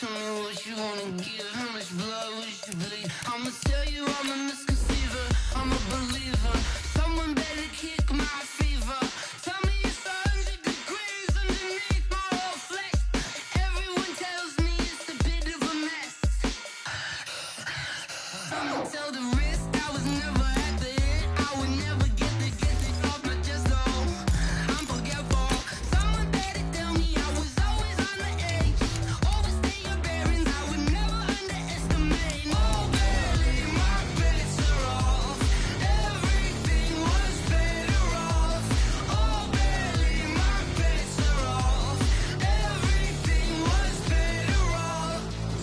Tell me what you wanna give, how much blood would you bleed? I'ma tell you I'm a misconceiver, I'm a believer. Someone better kick my fever. Tell me it's 100 degrees underneath my whole flesh. Everyone tells me it's a bit of a mess. I'ma tell the risk I was never at the end. I would never get the off my chest, though. I'm forgetful. Someone better tell me I was always on the edge. Overstay your bearings, I would never underestimate. Oh, barely, my bets are off. Everything was better off. Oh, barely, my bets are off. Everything was better off.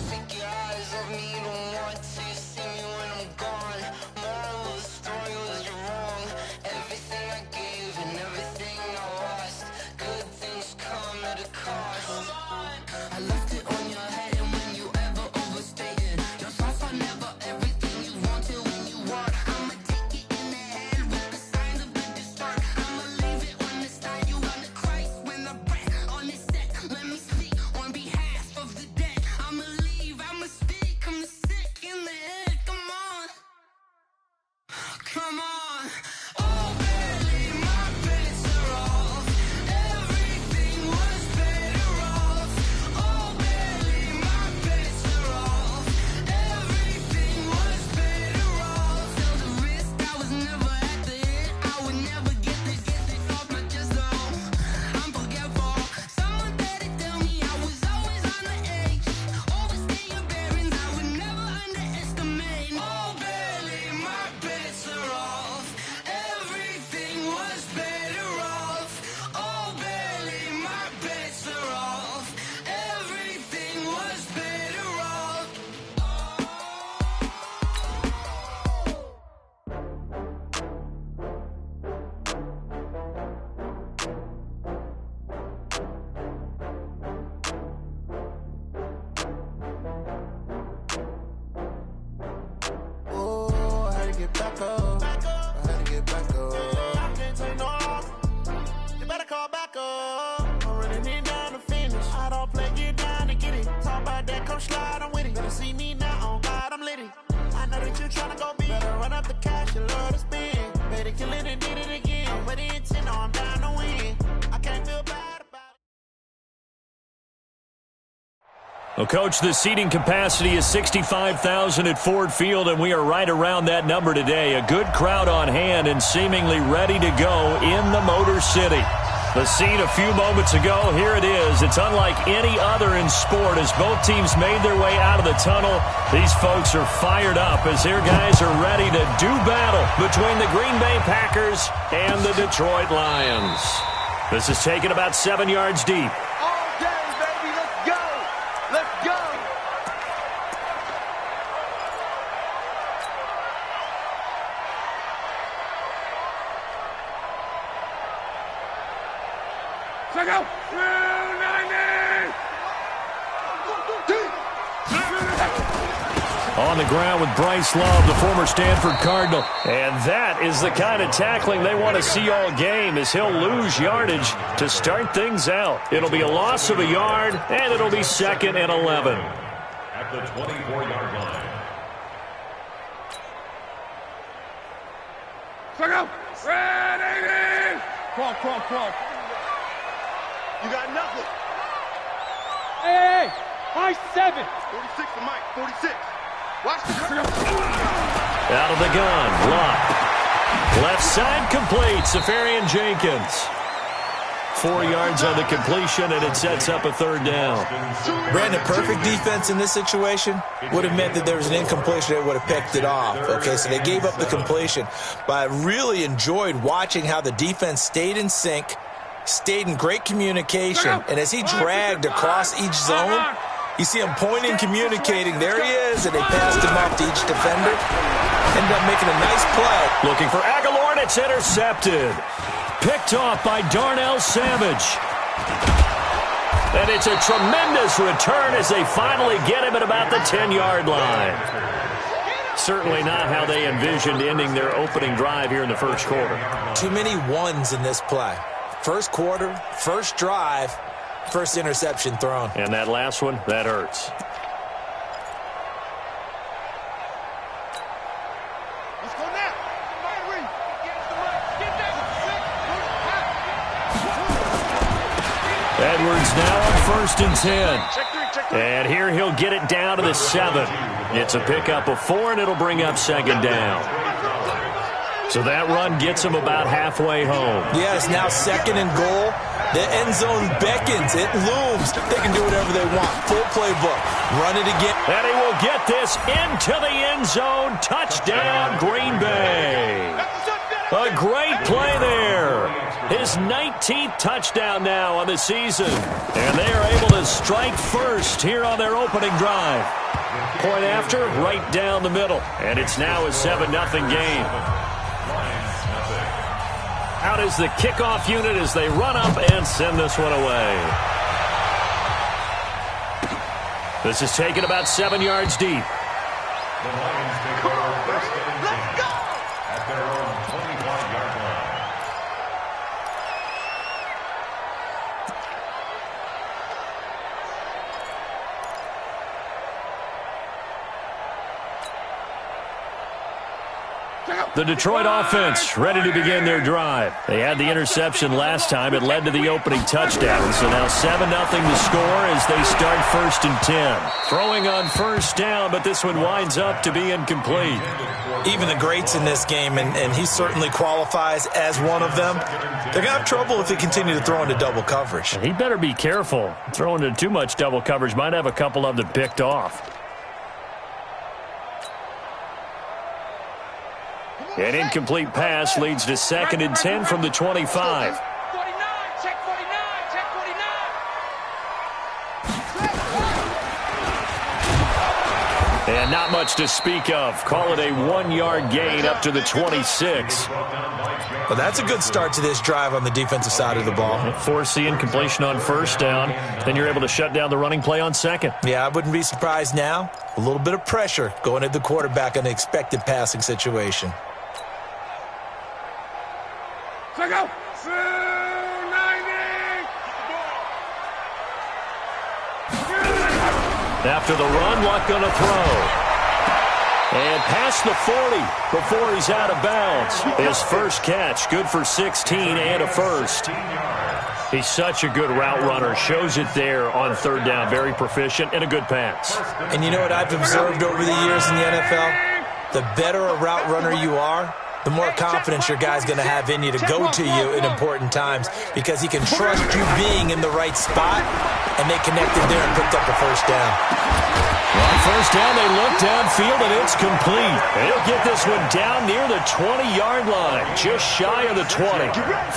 Take your eyes off me, don't want to see me when I'm gone. Moral of the story was you're wrong. Everything I gave and everything I lost. Good things come at a cost. I left it on your head, and when you ever overstayed it, your thoughts are never everything you want till when you want. I'ma take it in the head with the signs of a distort. I'ma leave it on the side. You on the Christ when the breath on this set. Let me speak on behalf of the dead. I'ma leave, I'ma speak. I'm the sick in the head. Come on, come on. Oh, barely, my bets are off. Everything was better off. Oh, barely, my bets are off. Everything was better off. Tell the risk I was never at the end. I would never get it off my chest, though. I'm forgetful. Someone better tell me I was always on the edge. Overstay your bearings, I would never underestimate. Oh, barely, my bets are off. Everything was better off. Oh, barely, my bets are off. Everything was better off. Oh, I had to get back up. I had to get back up. I can't take no off. You better call back up. I'm running it down to finish. I don't play, get down to get it. Talk about that, come slide, I'm with it. Better see me now, on God, I'm litty. I know that you tryna go big. Better run up the cash, you love to spend. Better kill it and did it again. I'm with the intent, no, I'm down to win. I can't feel bad about it. Well, Coach, the seating capacity is 65,000 at Ford Field, and we are right around that number today. A good crowd on hand and seemingly ready to go in the Motor City. The scene a few moments ago, here it is. It's unlike any other in sport as both teams made their way out of the tunnel. These folks are fired up as their guys are ready to do battle between the Green Bay Packers and the Detroit Lions. This is taken about 7 yards deep. All day, baby, let's go. Let's go. Check out. On the ground with Bryce Love, the former Stanford Cardinal. And that is the kind of tackling they want to see all game, as he'll lose yardage to start things out. It'll be a loss of a yard, and it'll be 2nd and 11. At the 24-yard line. Check out. Ready. Clock. You got nothing. Hey, high 7. 46 to Mike, 46. Watch the Out of the gun, Locke. Left side complete, Safarian Jenkins. 4 yards on the completion, and it sets up a 3rd down. Brandon, perfect defense in this situation would have meant that there was an incompletion that would have picked it off. Okay, so they gave up the completion. But I really enjoyed watching how the defense stayed in sync, stayed in great communication, and as he dragged across each zone, you see him pointing, communicating. There he is, and they passed him off to each defender. Ended up making a nice play. Looking for Aguilar, and it's intercepted. Picked off by Darnell Savage. And it's a tremendous return as they finally get him at about the 10-yard line. Certainly not how they envisioned ending their opening drive here in the first quarter. Too many ones in this play. First quarter, first drive, first interception thrown. And that last one, that hurts. Edwards now on 1st and 10. And here he'll get it down to the 7. It's a pickup of 4, and it'll bring up 2nd down. So that run gets him about halfway home. Yeah, it's now 2nd and goal. The end zone beckons. It looms. They can do whatever they want. Full playbook. Run it again. And he will get this into the end zone. Touchdown, Green Bay. A great play there. His 19th touchdown now on the season. And they are able to strike first here on their opening drive. Point after, right down the middle. And it's now a 7-0 game. Out is the kickoff unit as they run up and send this one away. This is taken about 7 yards deep. The Lions take over first and 10 at their own 25-yard line. The Detroit offense ready to begin their drive. They had the interception last time. It led to the opening touchdown. So now 7-0 to score as they start 1st and 10. Throwing on 1st down, but this one winds up to be incomplete. Even the greats in this game, and he certainly qualifies as one of them, they're going to have trouble if they continue to throw into double coverage. He better be careful. Throwing into too much double coverage might have a couple of them picked off. An incomplete pass leads to 2nd and 10 from the 25. 49, check 49, check 49. And not much to speak of. Call it a 1-yard gain up to the 26. Well, that's a good start to this drive on the defensive side of the ball. Force the incompletion on 1st down. Then you're able to shut down the running play on 2nd. Yeah, I wouldn't be surprised now. A little bit of pressure going at the quarterback in an expected passing situation. Check out. 90. After the run, Luck going to throw. And past the 40 before he's out of bounds. His first catch, good for 16 and a first. He's such a good route runner. Shows it there on 3rd down. Very proficient and a good pass. And you know what I've observed over the years in the NFL? The better a route runner you are, the more confidence your guy's going to have in you to go to you in important times because he can trust you being in the right spot, and they connected there and picked up the 1st down. On 1st down, they look downfield, and it's complete. They'll get this one down near the 20-yard line, just shy of the 20.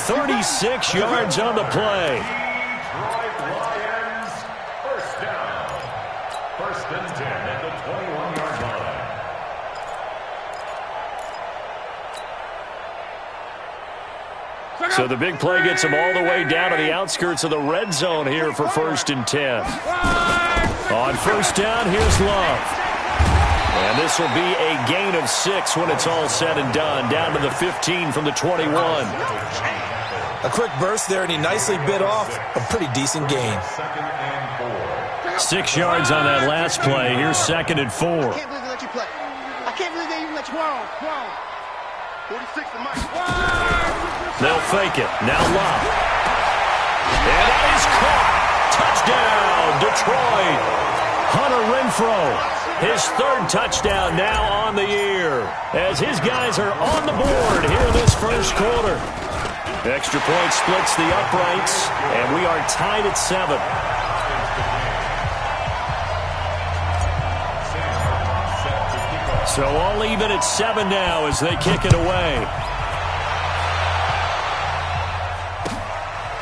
36 yards on the play. Lions, 1st down. 1st and 10 at the 21-yard line. So the big play gets them all the way down to the outskirts of the red zone here for 1st and 10. On 1st down, here's Love. And this will be a gain of 6 when it's all said and done, down to the 15 from the 21. A quick burst there, and he nicely bit off a pretty decent gain. 6 yards on that last play. Here's 2nd and 4. I can't believe they let you play. I can't believe they even let you play. 46 to Mike. They'll fake it. Now Love. And that is caught. Touchdown, Detroit. Hunter Renfrow, his 3rd touchdown now on the year as his guys are on the board here in this 1st quarter. Extra point splits the uprights, and we are tied at 7. So all even at 7 now as they kick it away.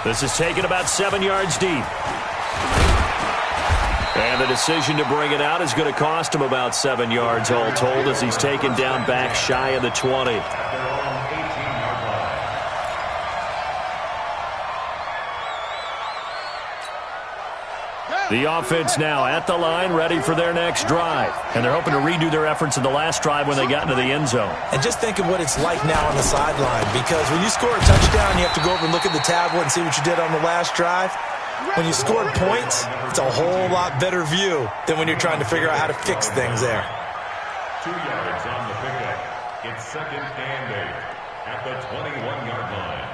This is taken about 7 yards deep. And the decision to bring it out is going to cost him about 7 yards all told as he's taken down back shy of the 20. The offense now at the line, ready for their next drive. And they're hoping to redo their efforts in the last drive when they got into the end zone. And just think of what it's like now on the sideline, because when you score a touchdown, you have to go over and look at the tablet and see what you did on the last drive. When you scored points, it's a whole lot better view than when you're trying to figure out how to fix things there. 2 yards on the pickup. It's 2nd and 8 at the 21-yard line.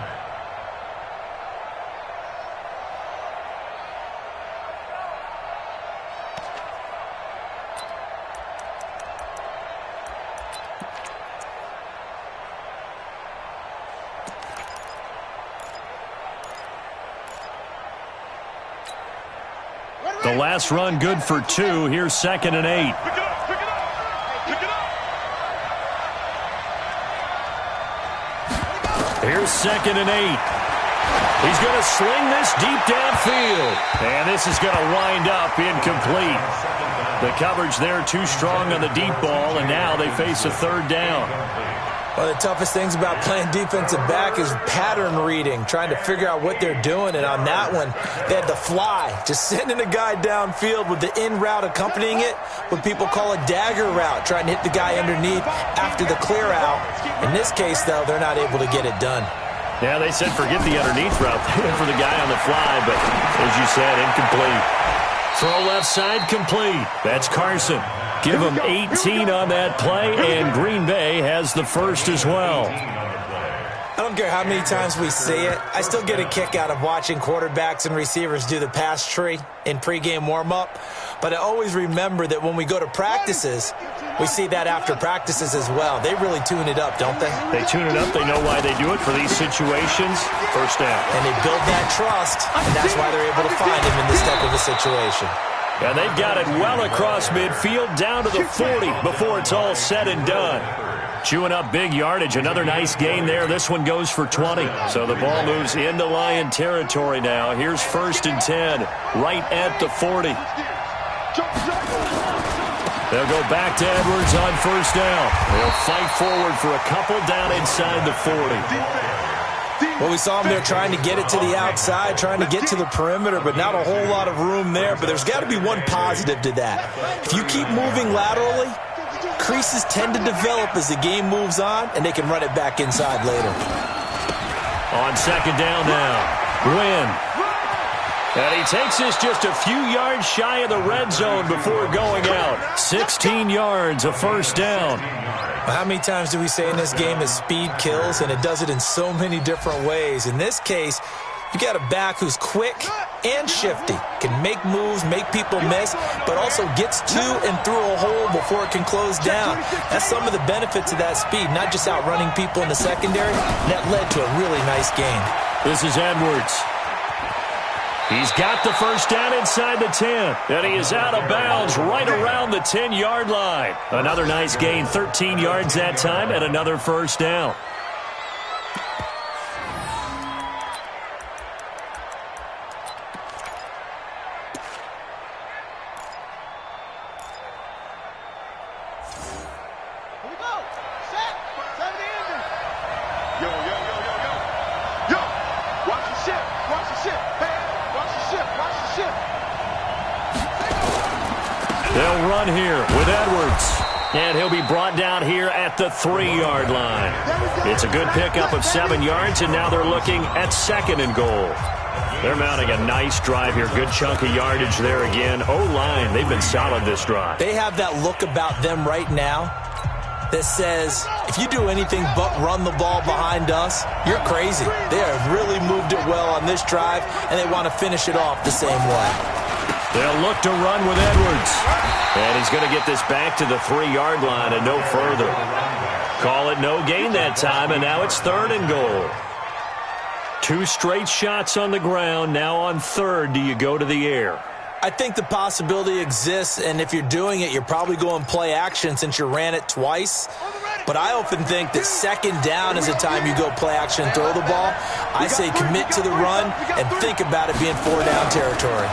last run good for 2. Here's 2nd and 8. Pick it up, pick it up, pick it up. Here's 2nd and 8. He's going to sling this deep downfield. And this is going to wind up incomplete. The coverage there too strong on the deep ball, and now they face a 3rd down. One of the toughest things about playing defensive back is pattern reading, trying to figure out what they're doing. And on that one, they had the fly, just sending a guy downfield with the in route accompanying it, what people call a dagger route, trying to hit the guy underneath after the clear out. In this case, though, they're not able to get it done. Yeah, they said forget the underneath route for the guy on the fly, but as you said, incomplete. Throw left side complete. That's Carson. Give him 18 on that play, and Green Bay has the first as well. I don't care how many times we see it. I still get a kick out of watching quarterbacks and receivers do the pass tree in pregame warm-up. But I always remember that when we go to practices, we see that after practices as well. They really tune it up, don't they? They tune it up. They know why they do it for these situations. First down. And they build that trust, and that's why they're able to find him in this type of a situation. And they've got it well across midfield down to the 40 before it's all said and done. Chewing up big yardage. Another nice gain there. This one goes for 20. So the ball moves into Lion territory now. Here's 1st and 10 right at the 40. They'll go back to Edwards on 1st down. They'll fight forward for a couple down inside the 40. Well, we saw him there trying to get it to the outside, trying to get to the perimeter, but not a whole lot of room there. But there's got to be one positive to that. If you keep moving laterally, creases tend to develop as the game moves on, and they can run it back inside later. On 2nd down now, Wynn. And he takes this just a few yards shy of the red zone before going out. 16 yards, a 1st down. How many times do we say in this game that speed kills, and it does it in so many different ways? In this case, you got a back who's quick and shifty, can make moves, make people miss, but also gets to and through a hole before it can close down. That's some of the benefits of that speed, not just outrunning people in the secondary. That led to a really nice gain. This is Edwards. He's got the 1st down inside the 10, and he is out of bounds right around the 10-yard line. Another nice gain, 13 yards that time, and another 1st down. Here we go. Set. Set the engine. Yo, yo, yo, yo, yo. Yo, watch the ship. Watch the ship. Hey, watch the ship. Watch the ship. They'll run here with Edwards. And he'll be brought down here at the 3-yard line. It's a good pickup of 7 yards, and now they're looking at 2nd and goal. They're mounting a nice drive here. Good chunk of yardage there again. O-line, they've been solid this drive. They have that look about them right now that says, if you do anything but run the ball behind us, you're crazy. They have really moved it well on this drive, and they want to finish it off the same way. They'll look to run with Edwards. And he's going to get this back to the 3-yard line and no further. Call it no gain that time, and now it's 3rd and goal. 2 straight shots on the ground. Now on 3rd, do you go to the air? I think the possibility exists, and if you're doing it, you're probably going play action since you ran it twice. But I often think that 2nd down is the time you go play action and throw the ball. I say commit to the run and think about it being 4-down territory.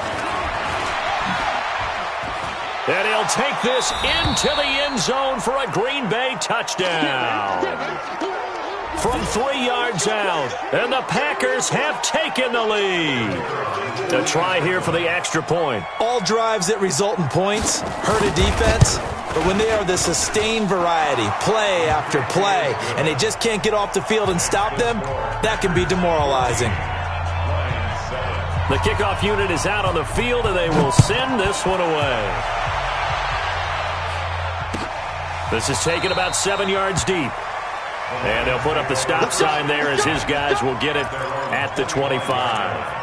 And he'll take this into the end zone for a Green Bay touchdown. From 3 yards out, and the Packers have taken the lead. A try here for the extra point. All drives that result in points hurt a defense, but when they are the sustained variety, play after play, and they just can't get off the field and stop them, that can be demoralizing. The kickoff unit is out on the field, and they will send this one away. This is taken about 7 yards deep. And they'll put up the stop sign there as his guys will get it at the 25.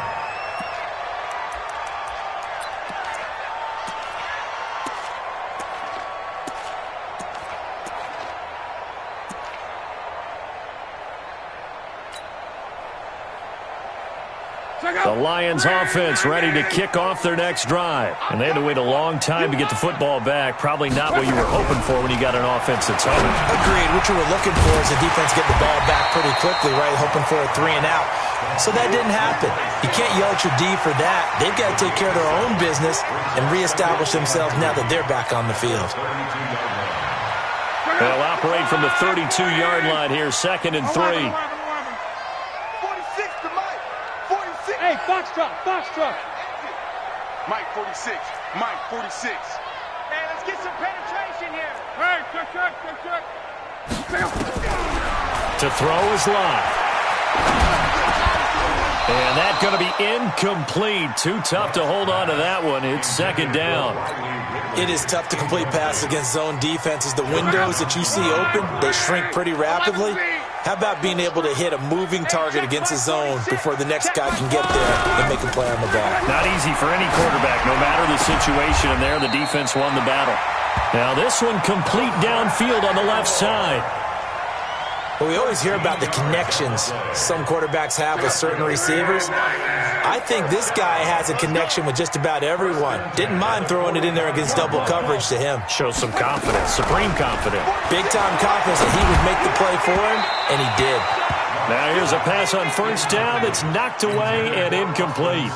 The Lions offense ready to kick off their next drive. And they had to wait a long time to get the football back. Probably not what you were hoping for when you got an offense that's home. Agreed. What you were looking for is the defense get the ball back pretty quickly, right? Hoping for a 3 and out. So that didn't happen. You can't yell at your D for that. They've got to take care of their own business and reestablish themselves now that they're back on the field. They'll operate from the 32-yard line here, 2nd and 3. 46 to Mike. 46. Hey, foxtrot. Mike 46. Mike 46. Hey, let's get some penetration here. Hey, check. To throw is Locke. And that's going to be incomplete. Too tough to hold on to that one. It's 2nd down. It is tough to complete passes against zone defenses. The windows that you see open, they shrink pretty rapidly. How about being able to hit a moving target against a zone before the next guy can get there and make a play on the ball? Not easy for any quarterback, no matter the situation. And there, the defense won the battle. Now this one complete downfield on the left side. Well, we always hear about the connections some quarterbacks have with certain receivers. I think this guy has a connection with just about everyone. Didn't mind throwing it in there against double coverage to him. Shows some confidence, supreme confidence. Big-time confidence that he would make the play for him, and he did. Now here's a pass on 1st down that's knocked away and incomplete.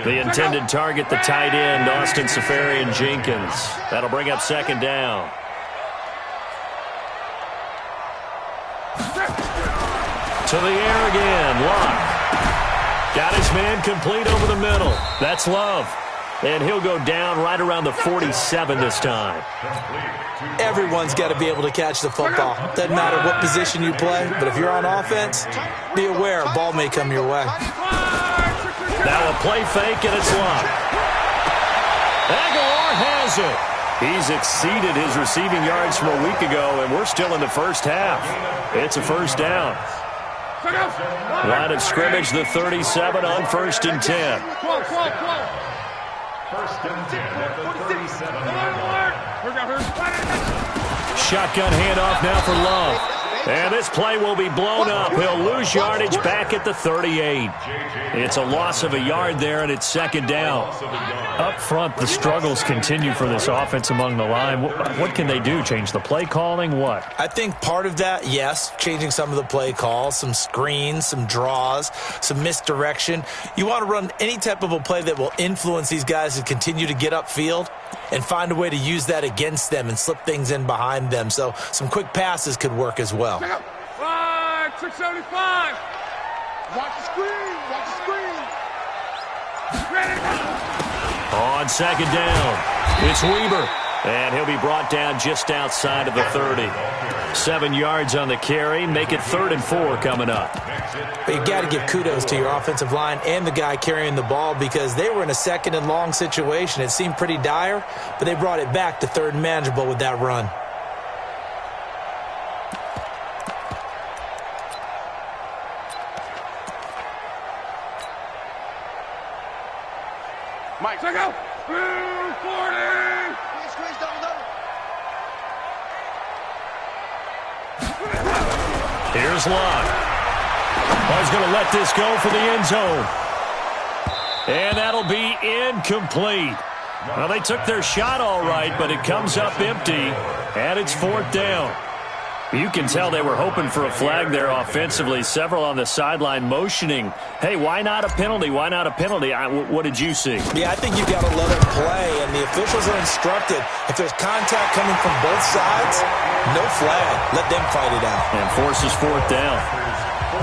The intended target, the tight end, Austin Safarian-Jenkins. That'll bring up 2nd down. To the air again, Locke. Got his man complete over the middle. That's Love. And he'll go down right around the 47 this time. Everyone's got to be able to catch the football. Doesn't matter what position you play, but if you're on offense, be aware a ball may come your way. Now a play fake, and it's Locke. Aguilar has it. He's exceeded his receiving yards from a week ago, and we're still in the first half. It's a 1st down. Line of scrimmage, the 37 on 1st and 10. 1st and 10 at the 37. Shotgun handoff now for Love. And this play will be blown up. He'll lose yardage back at the 38. It's a loss of a yard there, and it's 2nd down. Up front, the struggles continue for this offense among the line. What can they do? Change the play calling? What? I think part of that, yes, changing some of the play calls, some screens, some draws, some misdirection. You want to run any type of a play that will influence these guys to continue to get upfield and find a way to use that against them and slip things in behind them. So some quick passes could work as well. 675. Watch the screen. On 2nd down, it's Weber. And he'll be brought down just outside of the 30. 7 yards on the carry. Make it 3rd and 4 coming up. But you got to give kudos to your offensive line and the guy carrying the ball because they were in a 2nd and long situation. It seemed pretty dire, but they brought it back to 3rd and manageable with that run. Mike, check out. 240. Here's Locke. He's going to let this go for the end zone. And that'll be incomplete. Well, they took their shot all right, but it comes up empty, and it's 4th down. You can tell they were hoping for a flag there offensively. Several on the sideline motioning, hey, why not a penalty? Why not a penalty? What did you see? Yeah, I think you've got to let it play, and the officials are instructed. If there's contact coming from both sides, no flag. Let them fight it out. And forces 4th down.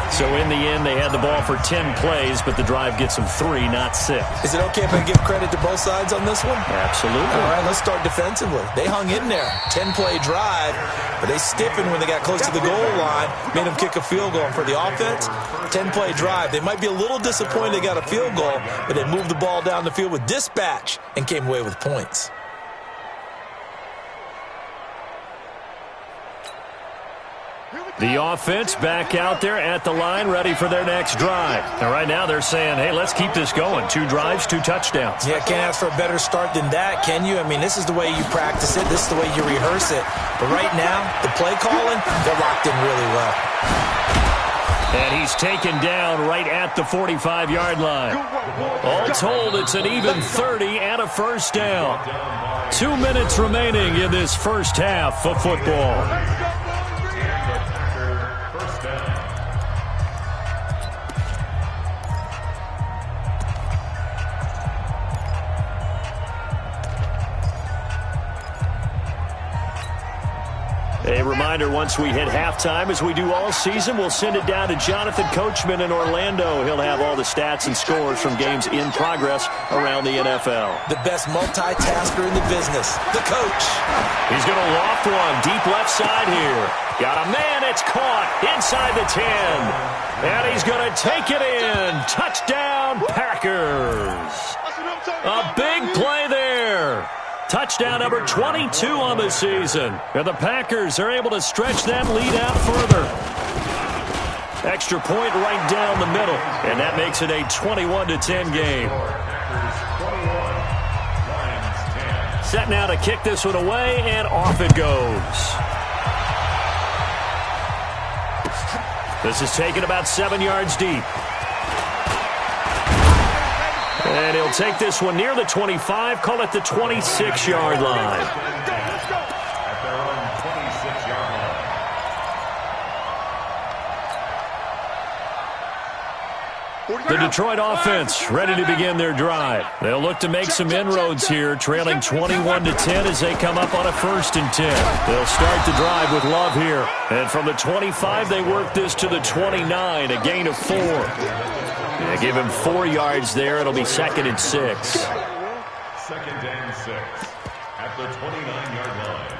So in the end, they had the ball for 10 plays, but the drive gets them 3, not 6. Is it okay if I give credit to both sides on this one? Absolutely. All right, let's start defensively. They hung in there. 10-play drive, but they stiffened when they got close to the goal line, made them kick a field goal. And for the offense, 10-play drive. They might be a little disappointed they got a field goal, but they moved the ball down the field with dispatch and came away with points. The offense back out there at the line, ready for their next drive. And right now they're saying, hey, let's keep this going. 2 drives, 2 touchdowns. Yeah, can't ask for a better start than that, can you? I mean, this is the way you practice it. This is the way you rehearse it. But right now, the play calling, they're locked in really well. And he's taken down right at the 45-yard line. All told, it's an even 30 and a first down. 2 minutes remaining in this first half of football. A reminder, once we hit halftime, as we do all season, we'll send it down to Jonathan Coachman in Orlando. He'll have all the stats and scores from games in progress around the NFL. The best multitasker in the business, the coach. He's going to loft one deep left side here. Got a man, it's caught inside the 10. And he's going to take it in. Touchdown, Packers. A big play there. Touchdown number 22 on the season. And the Packers are able to stretch that lead out further. Extra point right down the middle. And that makes it a 21-10 game. Set now to kick this one away, and off it goes. This is taken about 7 yards deep. And he'll take this one near the 25, call it the 26-yard line. At their own 26-yard line. The Detroit offense ready to begin their drive. They'll look to make some inroads here, trailing 21-10 as they come up on a 1st and 10. They'll start the drive with Love here. And from the 25, they work this to the 29, a gain of 4. They give him 4 yards there. It'll be 2nd and 6. 2nd and 6 at the 29-yard line.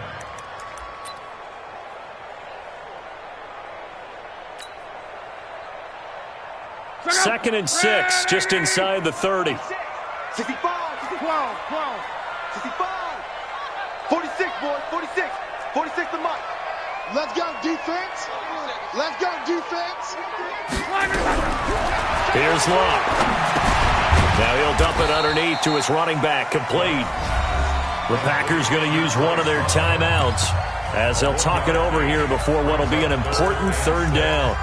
Second and 6, just inside the 30. 65, 12, 65. 46, boys, 46. 46 to Mike. Let's go, defense. Let's go, defense. Here's Love. Now he'll dump it underneath to his running back, complete. The Packers going to use one of their timeouts as they'll talk it over here before what will be an important 3rd down.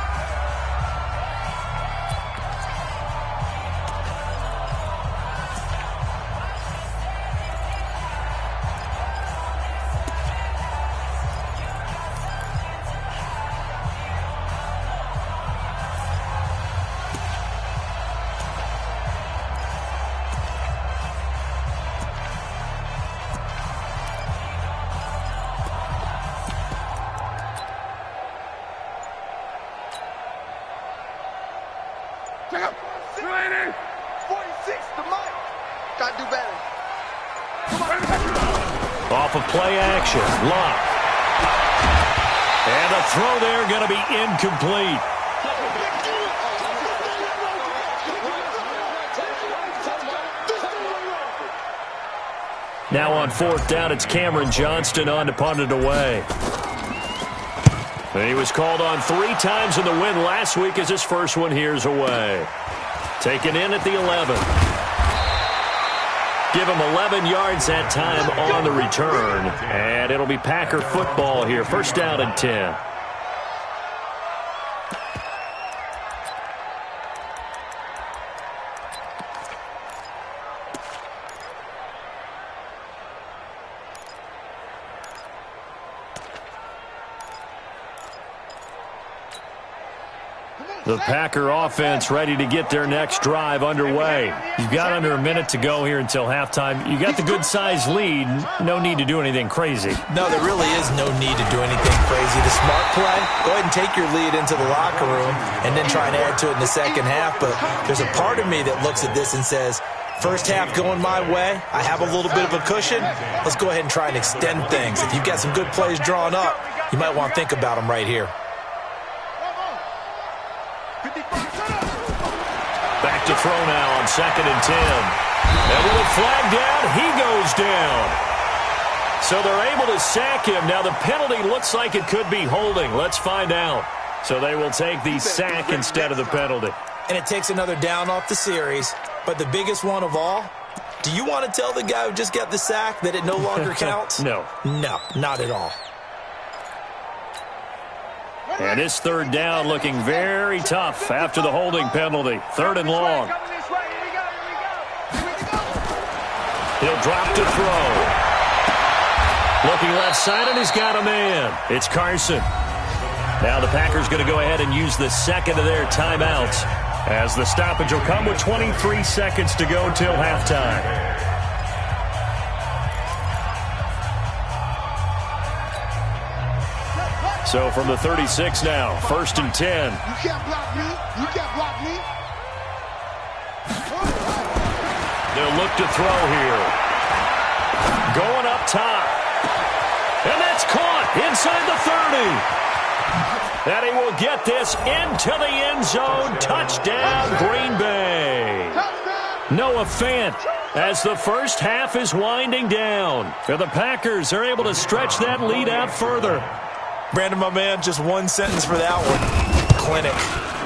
Check up. 46 to Mike. Gotta do better. Come on. Off of play action, Love. And the throw there going to be incomplete. Now on 4th down, it's Cameron Johnston on to punt it away. He was called on 3 times in the win last week as his first one here's away. Taken in at the 11. Give him 11 yards that time on the return. And it'll be Packer football here. 1st down and 10. The Packer offense ready to get their next drive underway. You've got under a minute to go here until halftime. You got the good-sized lead. No need to do anything crazy. No, there really is no need to do anything crazy. The smart play, go ahead and take your lead into the locker room and then try and add to it in the second half. But there's a part of me that looks at this and says, first half going my way, I have a little bit of a cushion. Let's go ahead and try and extend things. If you've got some good plays drawn up, you might want to think about them right here. Back to throw now on 2nd and 10. And with a flag down, he goes down. So they're able to sack him. Now the penalty looks like it could be holding. Let's find out. So they will take the sack instead of the penalty. And it takes another down off the series. But the biggest one of all, do you want to tell the guy who just got the sack that it no longer counts? No. No, not at all. And this third down looking very tough after the holding penalty. 3rd and long. He'll drop to throw. Looking left side, and he's got a man. It's Carson. Now the Packers going to go ahead and use the second of their timeouts, as the stoppage will come with 23 seconds to go till halftime. So from the 36 now, 1st and 10. You can't block me. You can't block me. They'll look to throw here. Going up top. And that's caught inside the 30. And he will get this into the end zone. Touchdown, Green Bay. Noah Fant, as the first half is winding down. And the Packers are able to stretch that lead out further. Brandon, my man, just one sentence for that one. Clinic.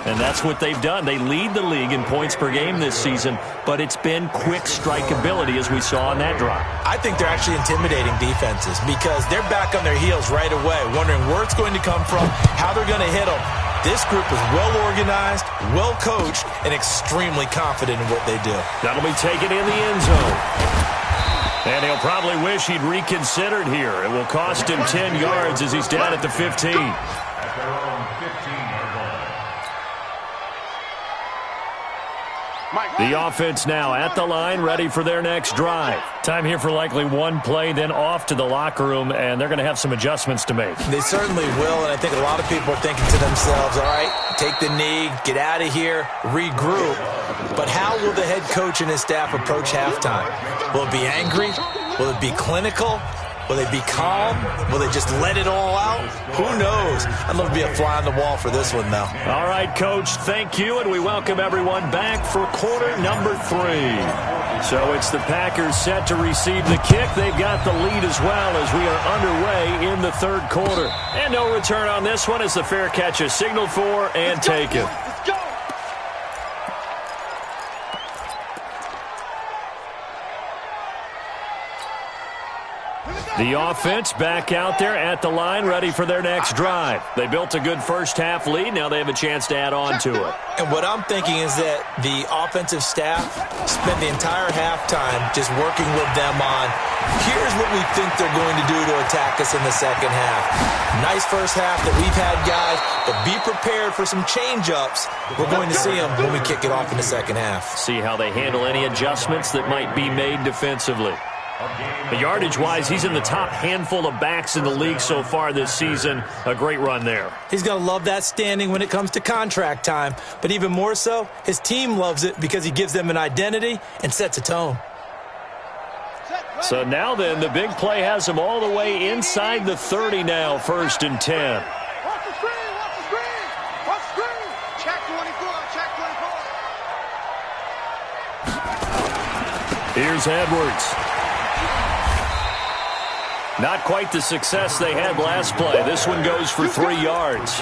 And that's what they've done. They lead the league in points per game this season, but it's been quick strikeability as we saw on that drive. I think they're actually intimidating defenses because they're back on their heels right away, wondering where it's going to come from, how they're going to hit them. This group is well organized, well coached, and extremely confident in what they do. That'll be taken in the end zone. And he'll probably wish he'd reconsidered here. It will cost him 10 yards as he's down at the 15. At their own 15-yard line. The offense now at the line, ready for their next drive. Time here for likely one play, then off to the locker room, and they're going to have some adjustments to make. They certainly will, and I think a lot of people are thinking to themselves, all right, take the knee, get out of here, regroup. But how will the head coach and his staff approach halftime? Will it be angry? Will it be clinical? Will they be calm? Will they just let it all out? Who knows? I'd love to be a fly on the wall for this one, though. All right, Coach, thank you, and we welcome everyone back for quarter number 3. So it's the Packers set to receive the kick. They've got the lead as well as we are underway in the 3rd quarter. And no return on this one as the fair catch is signaled for and taken. The offense back out there at the line, ready for their next drive. They built a good first half lead. Now they have a chance to add on to it. And what I'm thinking is that the offensive staff spent the entire halftime just working with them on, here's what we think they're going to do to attack us in the second half. Nice first half that we've had, guys, but be prepared for some change-ups. We're going to see them when we kick it off in the second half. See how they handle any adjustments that might be made defensively. The yardage-wise, he's in the top handful of backs in the league so far this season. A great run there. He's going to love that standing when it comes to contract time. But even more so, his team loves it because he gives them an identity and sets a tone. So now then, the big play has him all the way inside the 30 now, 1st and 10. Watch the screen, watch the screen, watch the screen. Check 24, check 24. Here's Edwards. Not quite the success they had last play. This one goes for 3 yards.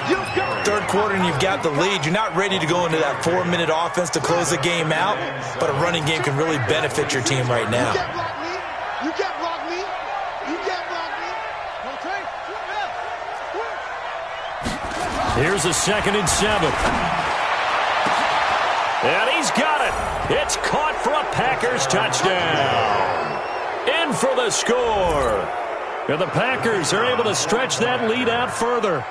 3rd quarter and you've got the lead. You're not ready to go into that 4-minute offense to close the game out, but a running game can really benefit your team right now. You can't block me. You can't block me. Here's a 2nd and 7. And he's got it. It's caught for a Packers touchdown. In for the score. And the Packers are able to stretch that lead out further.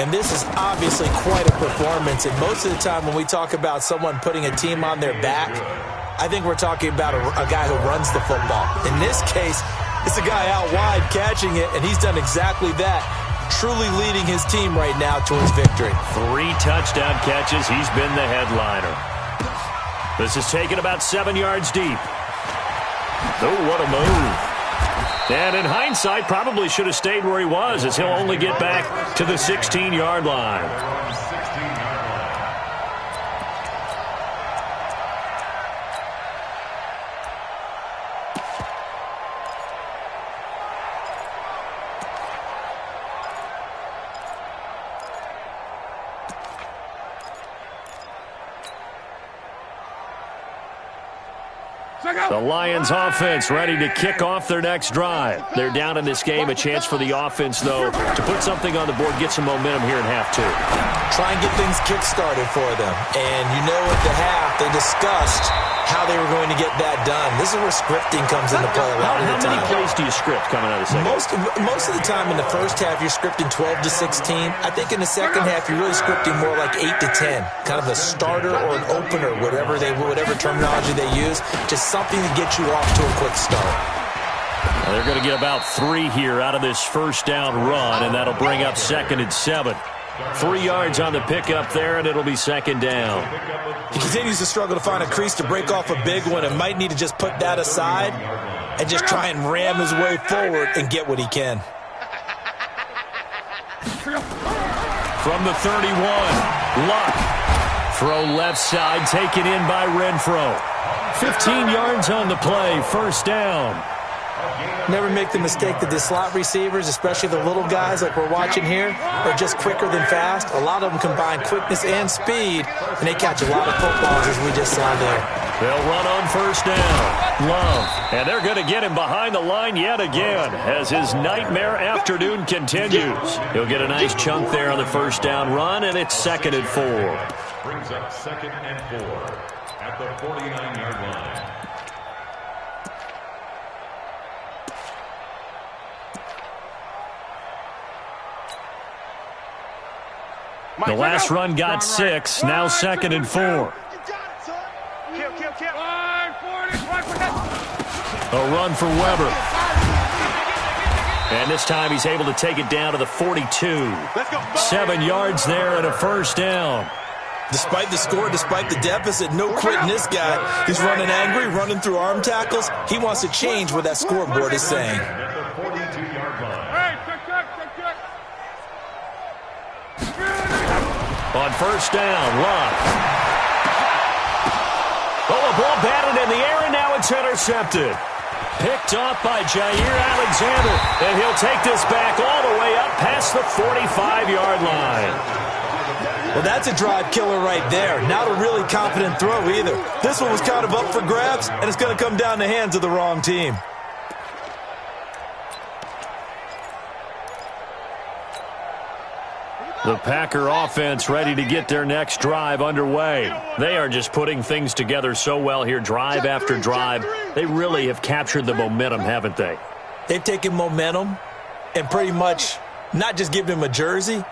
And this is obviously quite a performance. And most of the time when we talk about someone putting a team on their back, I think we're talking about a guy who runs the football. In this case, it's a guy out wide catching it, and he's done exactly that, truly leading his team right now towards victory. 3 touchdown catches. He's been the headliner. This is taken about 7 yards deep. Oh, what a move. And in hindsight, probably should have stayed where he was, as he'll only get back to the 16-yard line. The Lions offense ready to kick off their next drive. They're down in this game. A chance for the offense, though, to put something on the board, get some momentum here in half 2. Try and get things kick-started for them. And you know at the half, they discussed how they were going to get that done. This is where scripting comes into play a lot of the time. How many plays do you script coming out of the second? Most of the time in the first half, you're scripting 12 to 16. I think in the second half, you're really scripting more like 8 to 10. Kind of a starter or an opener, whatever terminology they use. Just something to get you off to a quick start. Well, they're going to get about 3 here out of this first down run, and that'll bring up 2nd and 7. 3 yards on the pickup there, and it'll be 2nd down. He continues to struggle to find a crease to break off a big one and might need to just put that aside and just try and ram his way forward and get what he can. From the 31, Luck. Throw left side, taken in by Renfro. 15 yards on the play, first down. Never make the mistake that the slot receivers, especially the little guys like we're watching here, are just quicker than fast. A lot of them combine quickness and speed, and they catch a lot of footballs, as we just saw there. They'll run on first down. Love. And they're going to get him behind the line yet again as his nightmare afternoon continues. He'll get a nice chunk there on the first down run, and it's 2nd and 4. Brings up 2nd and 4 at the 49-yard line. The last run got 6, now 2nd and 4. A run for Weber. And this time he's able to take it down to the 42. 7 yards there and a first down. Despite the score, despite the deficit, no quitting this guy. He's running angry, running through arm tackles. He wants to change what that scoreboard is saying. On first down, Luck. Oh, a ball batted in the air, and now it's intercepted. Picked off by Jair Alexander, and he'll take this back all the way up past the 45-yard line. Well, that's a drive killer right there. Not a really confident throw either. This one was kind of up for grabs, and it's going to come down the hands of the wrong team. The Packer offense ready to get their next drive underway. They are just putting things together so well here, drive after drive. They really have captured the momentum, haven't they? They've taken momentum and pretty much not just given him a jersey,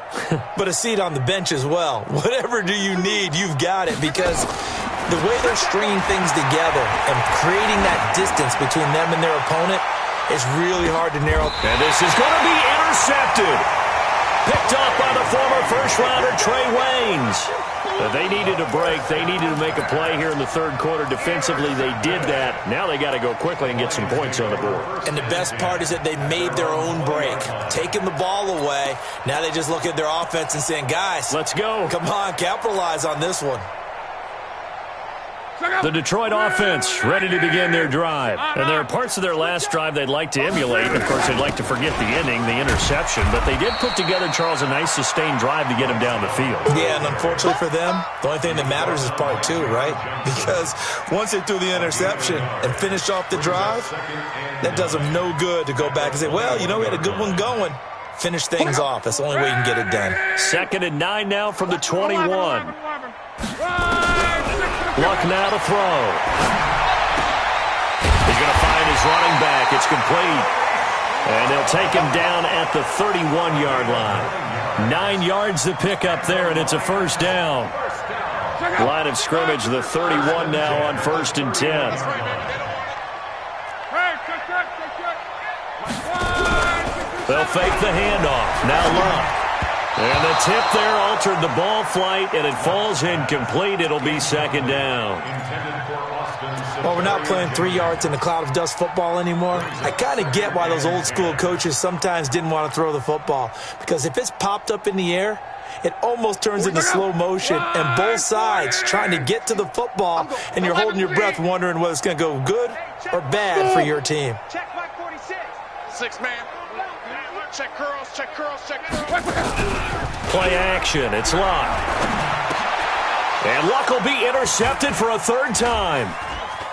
but a seat on the bench as well. Whatever do you need, you've got it, because the way they're stringing things together and creating that distance between them and their opponent is really hard to narrow. And this is going to be intercepted. Picked off by the former first-rounder Trey Waynes. They needed a break. They needed to make a play here in the third quarter. Defensively, they did that. Now they got to go quickly and get some points on the board. And the best part is that they made their own break, taking the ball away. Now they just look at their offense and saying, guys, let's go. Come on, capitalize on this one. The Detroit offense ready to begin their drive. And there are parts of their last drive they'd like to emulate. Of course, they'd like to forget the ending, the interception. But they did put together, Charles, a nice sustained drive to get him down the field. Yeah, and unfortunately for them, the only thing that matters is part 2, right? Because once they threw the interception and finished off the drive, that does them no good to go back and say, well, you know, we had a good one going. Finish things off. That's the only way you can get it done. 2nd and 9 now from the 21. Luck now to throw. He's going to find his running back. It's complete. And they'll take him down at the 31-yard line. 9 yards to pick up there, and it's a first down. Line of scrimmage, the 31 now on 1st and 10. They'll fake the handoff. Now Luck. And the tip there altered the ball flight, and it falls incomplete. It'll be 2nd down. Well, we're not playing 3 yards in a cloud of dust football anymore. I kind of get why those old school coaches sometimes didn't want to throw the football. Because if it's popped up in the air, it almost turns into slow motion, and both sides trying to get to the football, and you're holding your breath wondering whether it's going to go good or bad for your team. Check Mike 46. 6-man. Check curls, check curls, check curls. Play action. It's Luck. And Luck will be intercepted for a 3rd time.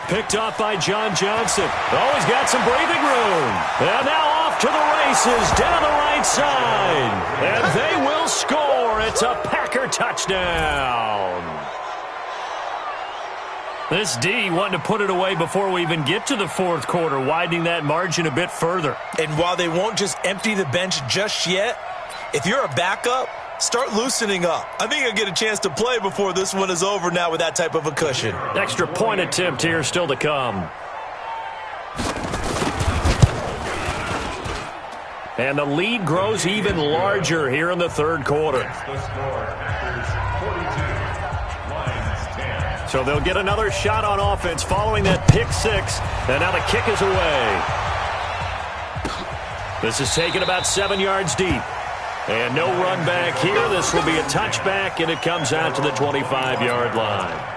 picked off by John Johnson. Oh, he's got some breathing room. And now off to the races down the right side. And they will score. It's a Packer touchdown. This D wanting to put it away before we even get to the fourth quarter, widening that margin a bit further. And while they won't just empty the bench just yet, if you're a backup, start loosening up. I think you'll get a chance to play before this one is over now with that type of a cushion. Extra point attempt here still to come. And the lead grows even larger here in the third quarter. The score, Packers 42, Lions 10. So they'll get another shot on offense following that pick six. And now the kick is away. This is taken about 7 yards deep. And no run back here. This will be a touchback, and it comes out to the 25-yard line.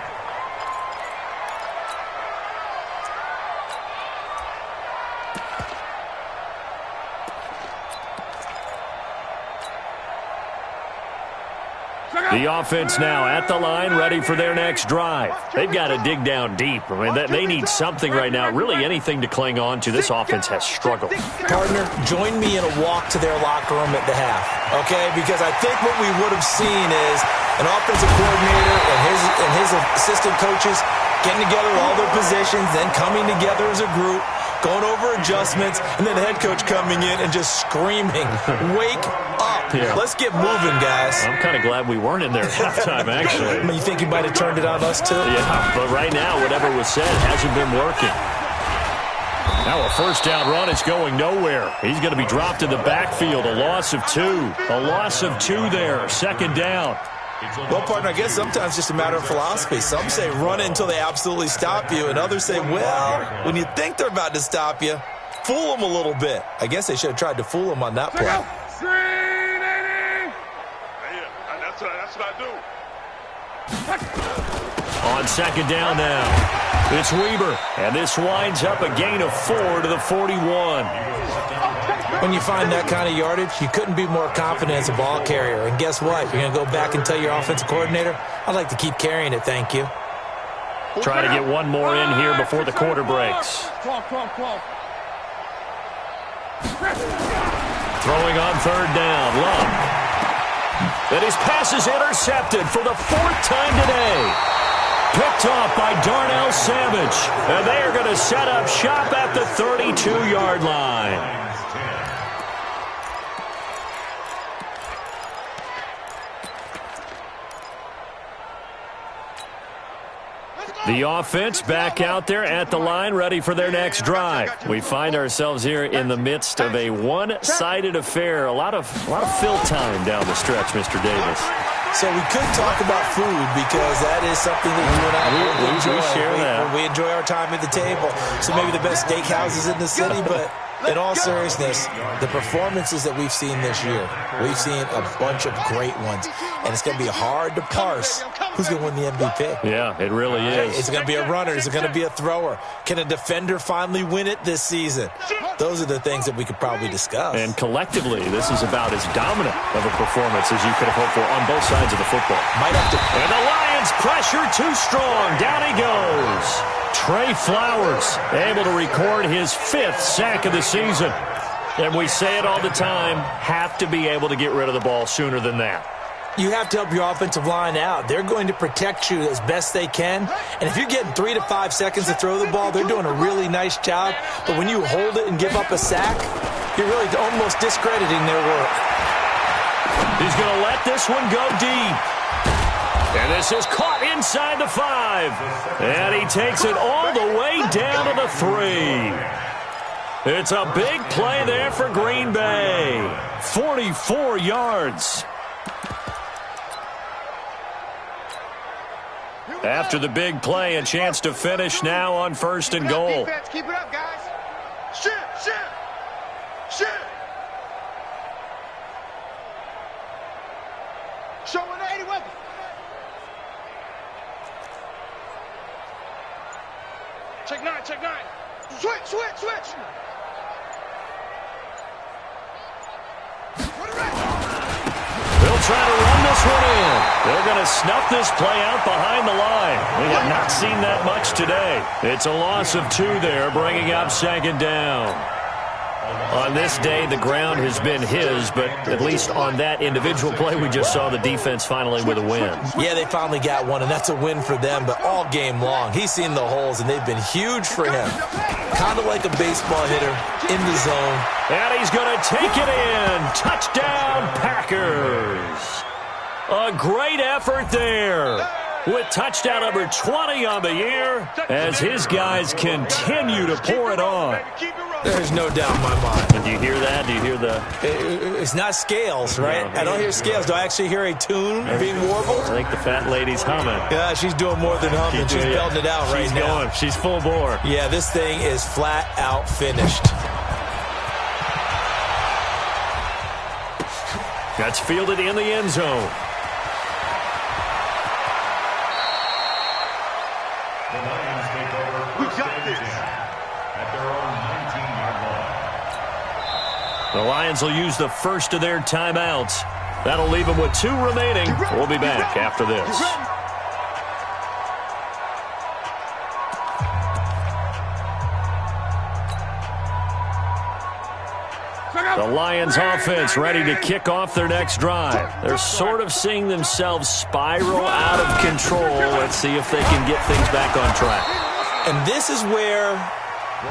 The offense now at the line, ready for their next drive. They've got to dig down deep. I mean, they need something right now, really anything to cling on to. This offense has struggled. Partner, join me in a walk to their locker room at the half, okay? Because I think what we would have seen is an offensive coordinator and his assistant coaches getting together all their positions, then coming together as a group, going over adjustments, and then the head coach coming in and just screaming, wake up. Yeah. Let's get moving, guys. I'm kind of glad we weren't in there at halftime, actually. I mean, you think you might have turned it on us, too? Yeah, but right now, whatever was said hasn't been working. Now a first down run is going nowhere. He's going to be dropped in the backfield. A loss of 2. A loss of 2 there. Second down. Well, partner, I guess sometimes it's just a matter of philosophy. Some say run it until they absolutely stop you, and others say, well, when you think they're about to stop you, fool them a little bit. I guess they should have tried to fool them on that play. That's what I do. On second down now, it's Weber, and this winds up a gain of 4 to the 41. When you find that kind of yardage, you couldn't be more confident as a ball carrier. And guess what? You're going to go back and tell your offensive coordinator, I'd like to keep carrying it, thank you. Try to get one more in here before the quarter breaks. Throwing on third down, Love. And his pass is intercepted for the 4th time today. Picked off by Darnell Savage. And they are going to set up shop at the 32-yard line. The offense back out there at the line, ready for their next drive. We find ourselves here in the midst of a one-sided affair. A lot of fill time down the stretch, Mr. Davis. So we could talk about food because that is something that you and I enjoy. We share that. We enjoy our time at the table. So maybe the best steakhouses in the city, but in all seriousness, the performances that we've seen this year, we've seen a bunch of great ones. And it's going to be hard to parse who's going to win the MVP. Yeah, it really is. Is it going to be a runner? Is it going to be a thrower? Can a defender finally win it this season? Those are the things that we could probably discuss. And collectively, this is about as dominant of a performance as you could have hoped for on both sides of the football. Might have to. And the Lions pressure too strong. Down he goes. Trey Flowers able to record his 5th sack of the season. And we say it all the time, have to be able to get rid of the ball sooner than that. You have to help your offensive line out. They're going to protect you as best they can. And if you're getting 3 to 5 seconds to throw the ball, they're doing a really nice job. But when you hold it and give up a sack, you're really almost discrediting their work. He's going to let this one go deep. And this is caught inside the 5. And he takes it all the way down to the 3. It's a big play there for Green Bay. 44 yards. After the big play, a chance to finish now on 1st and goal. Keep it up, guys. Shoot. Show 180 with it. Check 9. Switch. They'll try to run this one in. They're going to snuff this play out behind the line. We have not seen that much today. It's a loss of 2 there, bringing up second down. On this day, the ground has been his, but at least on that individual play, we just saw the defense finally with a win. Yeah, they finally got one, and that's a win for them, but all game long, he's seen the holes, and they've been huge for him. Kind of like a baseball hitter in the zone. And he's going to take it in. Touchdown, Packers. A great effort there with touchdown number 20 on the year as his guys continue to pour it on. There's no doubt in my mind. And do you hear that? Do you hear the... It's not scales, right? No. I don't hear scales. Do I actually hear a tune being warbled? I think the fat lady's humming. Yeah, she's doing more than humming. She's belting it out right now. She's full bore. Yeah, this thing is flat out finished. That's fielded in the end zone. The Lions take over first and 10 at their own 19-yard line. The Lions will use the first of their timeouts. That'll leave them with 2 remaining. We'll be back after this. The Lions offense ready to kick off their next drive. They're sort of seeing themselves spiral out of control. Let's see if they can get things back on track. And this is where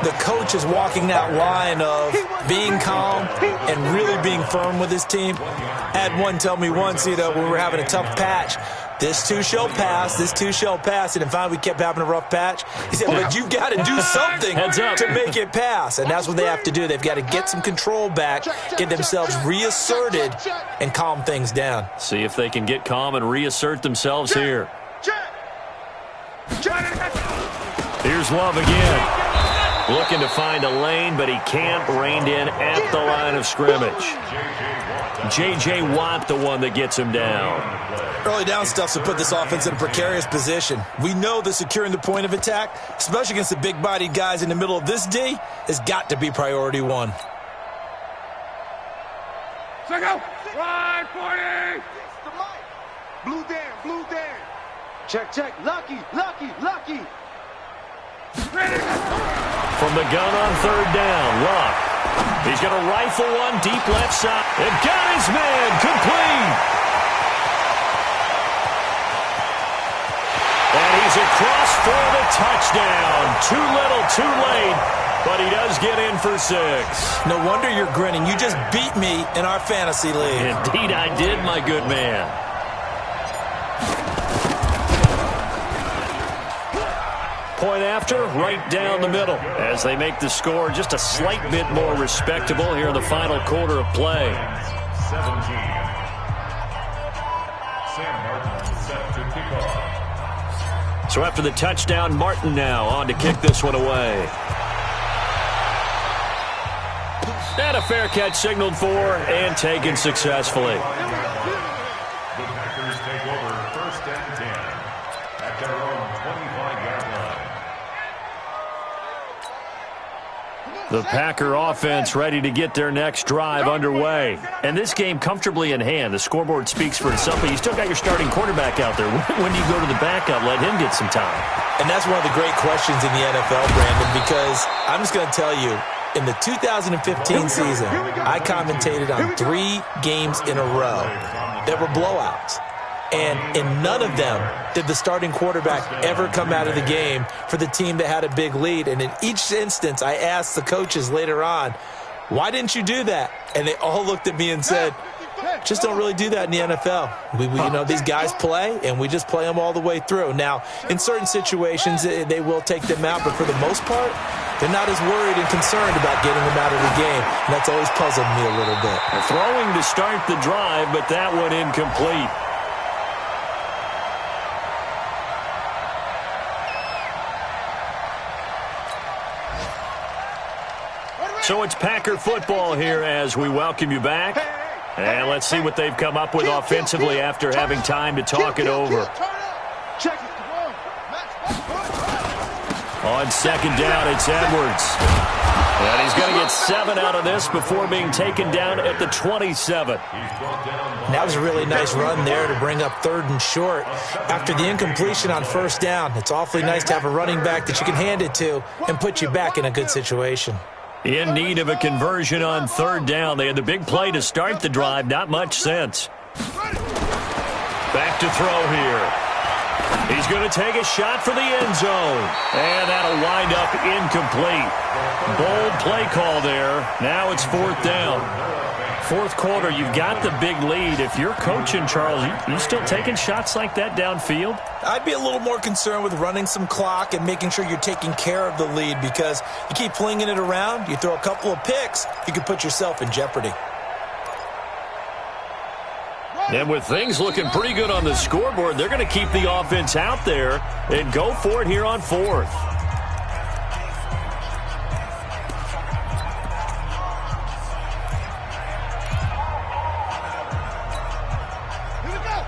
the coach is walking that line of being calm and really being firm with his team. I had one tell me once, when we were having a tough patch, this too shall pass, this too shall pass. And finally we kept having a rough patch. He said, but you've got to do something to make it pass. And that's what they have to do. They've got to get some control back, get themselves reasserted, and calm things down. See if they can get calm and reassert themselves here. Here's Love again. Looking to find a lane, but he can't. Reined in at the line of scrimmage. J.J. Watt, the one that gets him down. Early down stuff to put this offense in a precarious position. We know that securing the point of attack, especially against the big-bodied guys in the middle of this D, has got to be priority 1. Check out. Ride 40. Blue Dan. Check. Lucky. From the gun on third down, Luck. He's going to rifle one deep left side. And got his man complete. And he's across for the touchdown. Too little, too late. But he does get in for 6. No wonder you're grinning. You just beat me in our fantasy league. Indeed I did, my good man. Point after, right down the middle, as they make the score just a slight bit more respectable here in the final quarter of play. 17. Sam Martin set to kick off. So after the touchdown, Martin now on to kick this one away. And a fair catch signaled for and taken successfully. The Packers take over first and 10 at their own 25-yard line. The Packer offense ready to get their next drive underway. And this game comfortably in hand. The scoreboard speaks for itself, but you still got your starting quarterback out there. When do you go to the backup? Let him get some time. And that's one of the great questions in the NFL, Brandon, because I'm just going to tell you, in the 2015 season, I commentated on 3 games in a row that were blowouts. And in none of them did the starting quarterback ever come out of the game for the team that had a big lead. And in each instance, I asked the coaches later on, why didn't you do that? And they all looked at me and said, just don't really do that in the NFL. These guys play, and we just play them all the way through. Now, in certain situations, they will take them out, but for the most part, they're not as worried and concerned about getting them out of the game. And that's always puzzled me a little bit. Throwing to start the drive, but that one incomplete. So it's Packer football here as we welcome you back. And let's see what they've come up with offensively after having time to talk it over. On second down, it's Edwards. And he's going to get 7 out of this before being taken down at the 27. And that was a really nice run there to bring up 3rd and short. After the incompletion on 1st down, it's awfully nice to have a running back that you can hand it to and put you back in a good situation. In need of a conversion on 3rd down. They had the big play to start the drive. Not much sense. Back to throw here. He's going to take a shot for the end zone. And that'll wind up incomplete. Bold play call there. Now it's 4th down. 4th quarter, you've got the big lead. If you're coaching, Charles, you still taking shots like that downfield? I'd be a little more concerned with running some clock and making sure you're taking care of the lead, because you keep flinging it around, you throw a couple of picks, you could put yourself in jeopardy. And with things looking pretty good on the scoreboard, they're going to keep the offense out there and go for it here on 4th.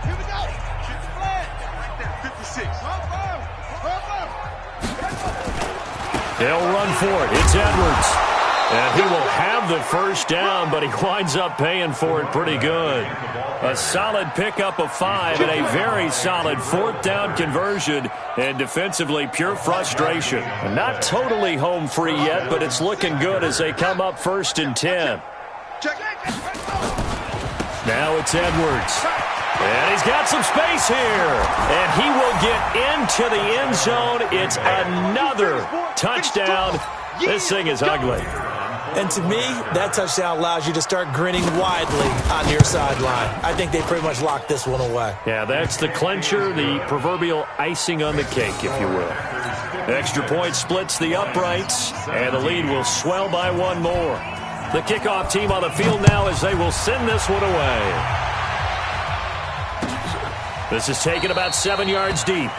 Here we go. Get the flag. Right there, 56. They'll run for it. It's Edwards. And he will have the 1st down, but he winds up paying for it pretty good. A solid pickup of 5 and a very solid 4th down conversion. And defensively, pure frustration. Not totally home free yet, but it's looking good as they come up 1st and 10. Now it's Edwards. And he's got some space here. And he will get into the end zone. It's another touchdown. This thing is ugly. And to me, that touchdown allows you to start grinning widely on your sideline. I think they pretty much locked this one away. Yeah, that's the clincher, the proverbial icing on the cake, if you will. Extra point splits the uprights, and the lead will swell by 1 more. The kickoff team on the field now as they will send this one away. This is taken about 7 yards deep.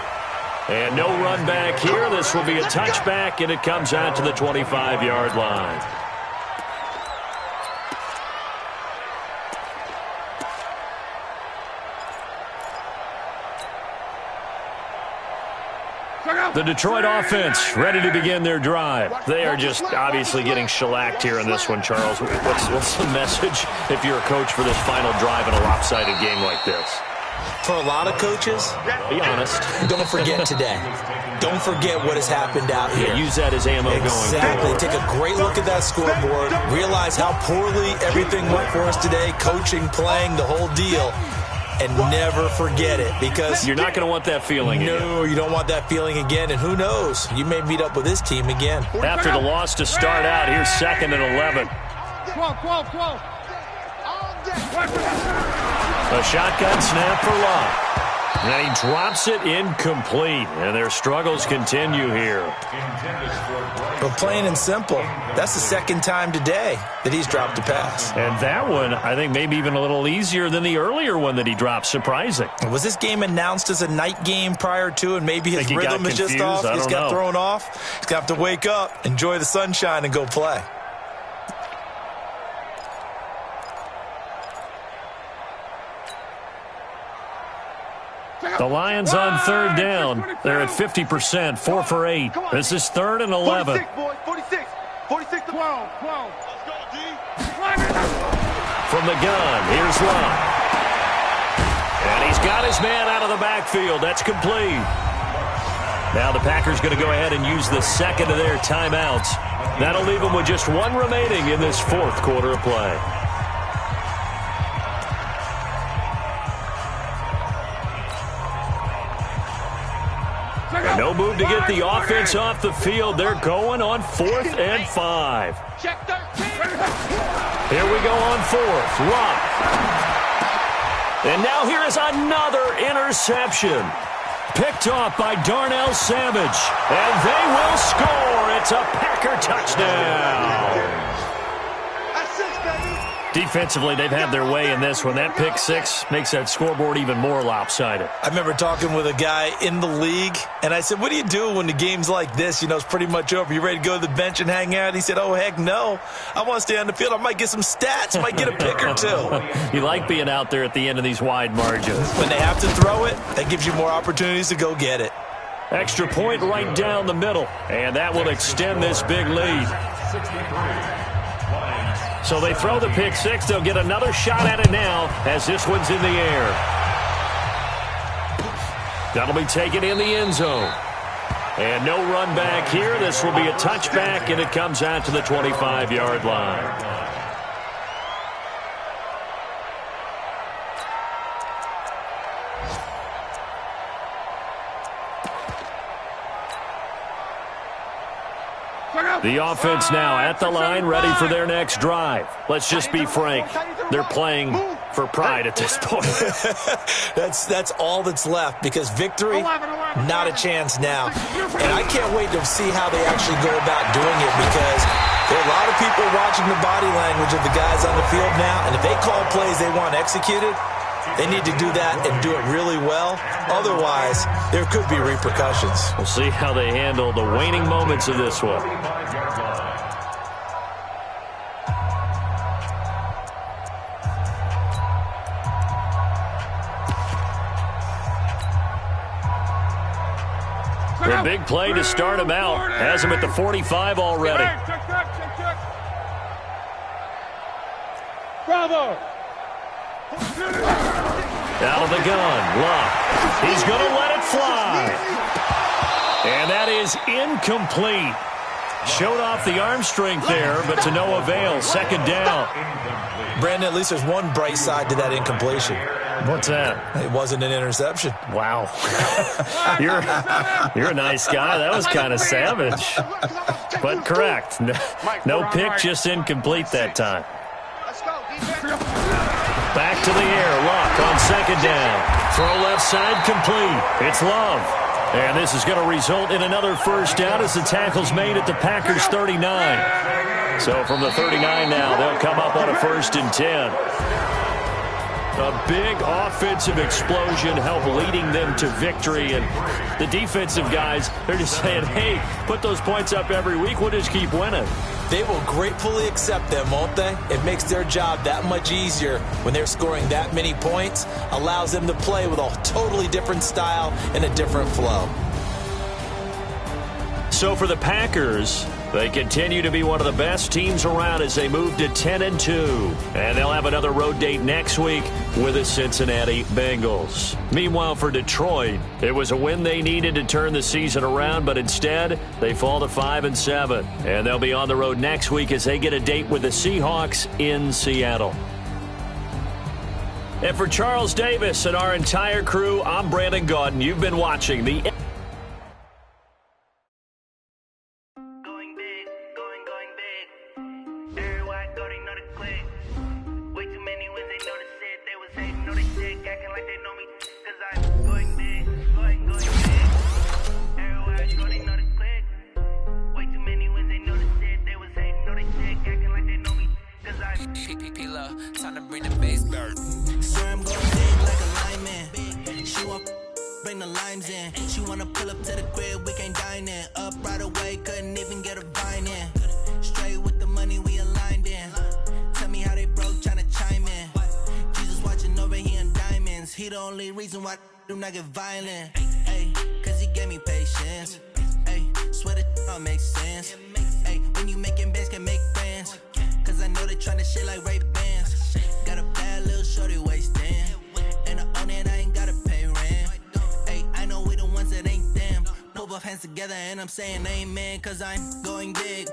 And no run back here. This will be a touchback, and it comes out to the 25-yard line. The Detroit offense ready to begin their drive. They are just obviously getting shellacked here in this one, Charles. What's the message if you're a coach for this final drive in a lopsided game like this? For a lot of coaches, be honest, don't forget today. Don't forget what has happened out here. Yeah, use that as ammo going forward. Exactly. Take a great look at that scoreboard. Realize how poorly everything went for us today. Coaching, playing, the whole deal. And never forget it, because you're not going to want that feeling again. No, you don't want that feeling again. And who knows? You may meet up with this team again. After the loss to start out, here's 2nd and 11. A shotgun snap for Locke. And he drops it incomplete. And their struggles continue here. But plain and simple, that's the 2nd time today that he's dropped a pass. And that one, I think, maybe even a little easier than the earlier one that he dropped. Surprising. Was this game announced as a night game prior to, and maybe his rhythm is just off? He's got thrown off. He's going to have to wake up, enjoy the sunshine, and go play. The Lions on 3rd down. They're at 50%, 4 for 8. This is 3rd and 11. 46, 46 to 12. From the gun, here's Locke. And he's got his man out of the backfield. That's complete. Now the Packers going to go ahead and use the 2nd of their timeouts. That'll leave them with just 1 remaining in this 4th quarter of play. And no move to get the offense off the field. They're going on 4th and 5. Here we go on 4th. Locke. And now here is another interception. Picked off by Darnell Savage. And they will score. It's a Packer touchdown. Defensively, they've had their way in this one. That pick 6 makes that scoreboard even more lopsided. I remember talking with a guy in the league, and I said, what do you do when the game's like this? You know, it's pretty much over. You ready to go to the bench and hang out? He said, oh, heck no. I want to stay on the field. I might get some stats. I might get a pick or 2. You like being out there at the end of these wide margins. When they have to throw it, that gives you more opportunities to go get it. Extra point right down the middle, and that will extend this big lead. So they throw the pick six. They'll get another shot at it now as this one's in the air. That'll be taken in the end zone. And no run back here. This will be a touchback, and it comes out to the 25-yard line. The offense now at the line, ready for their next drive. Let's just be frank. They're playing for pride at this point. That's all that's left, because victory, not a chance now. And I can't wait to see how they actually go about doing it, because there are a lot of people watching the body language of the guys on the field now, and if they call plays they want executed, they need to do that and do it really well. Otherwise, there could be repercussions. We'll see how they handle the waning moments of this one. The big play to start him out. Has him at the 45 already. Bravo! Out of the gun, Luck. He's going to let it fly. And that is incomplete. Showed off the arm strength there, but to no avail. Second down. Brandon, at least there's one bright side to that incompletion. What's that? It wasn't an interception. Wow. You're a nice guy. That was kind of savage. But correct. No pick, just incomplete that time. Back to the air. Luck on second down. Throw left side complete. It's Love. And this is going to result in another first down as the tackle's made at the Packers' 39. So from the 39 now, they'll come up on a 1st and 10. A big offensive explosion helped leading them to victory. And the defensive guys, they're just saying, hey, put those points up every week. We'll just keep winning. They will gratefully accept them, won't they? It makes their job that much easier when they're scoring that many points. Allows them to play with a totally different style and a different flow. So for the Packers, they continue to be one of the best teams around as they move to 10-2. And they'll have another road date next week with the Cincinnati Bengals. Meanwhile, for Detroit, it was a win they needed to turn the season around, but instead, they fall to 5-7. And they'll be on the road next week as they get a date with the Seahawks in Seattle. And for Charles Davis and our entire crew, I'm Brandon Gaudin. You've been watching the time to bring the bass back. Swear I'm going big like a lineman. She want bring the limes in. She wanna pull up to the crib, we can't dine in. Up right away, couldn't even get a vine in. Straight with the money we aligned in. Tell me how they broke, tryna chime in. Jesus watching over here in diamonds. He the only reason why I do not get violent. Ay, cause he gave me patience. Ay, swear that all makes sense. Ay, when you making bands can make friends. Cause I know they tryna shit like Ray-Bans. Got a bad little shorty wasting. And I own it, I ain't gotta pay rent. Ay, I know we the ones that ain't them. Pull both hands together and I'm saying amen. Cause I'm going big.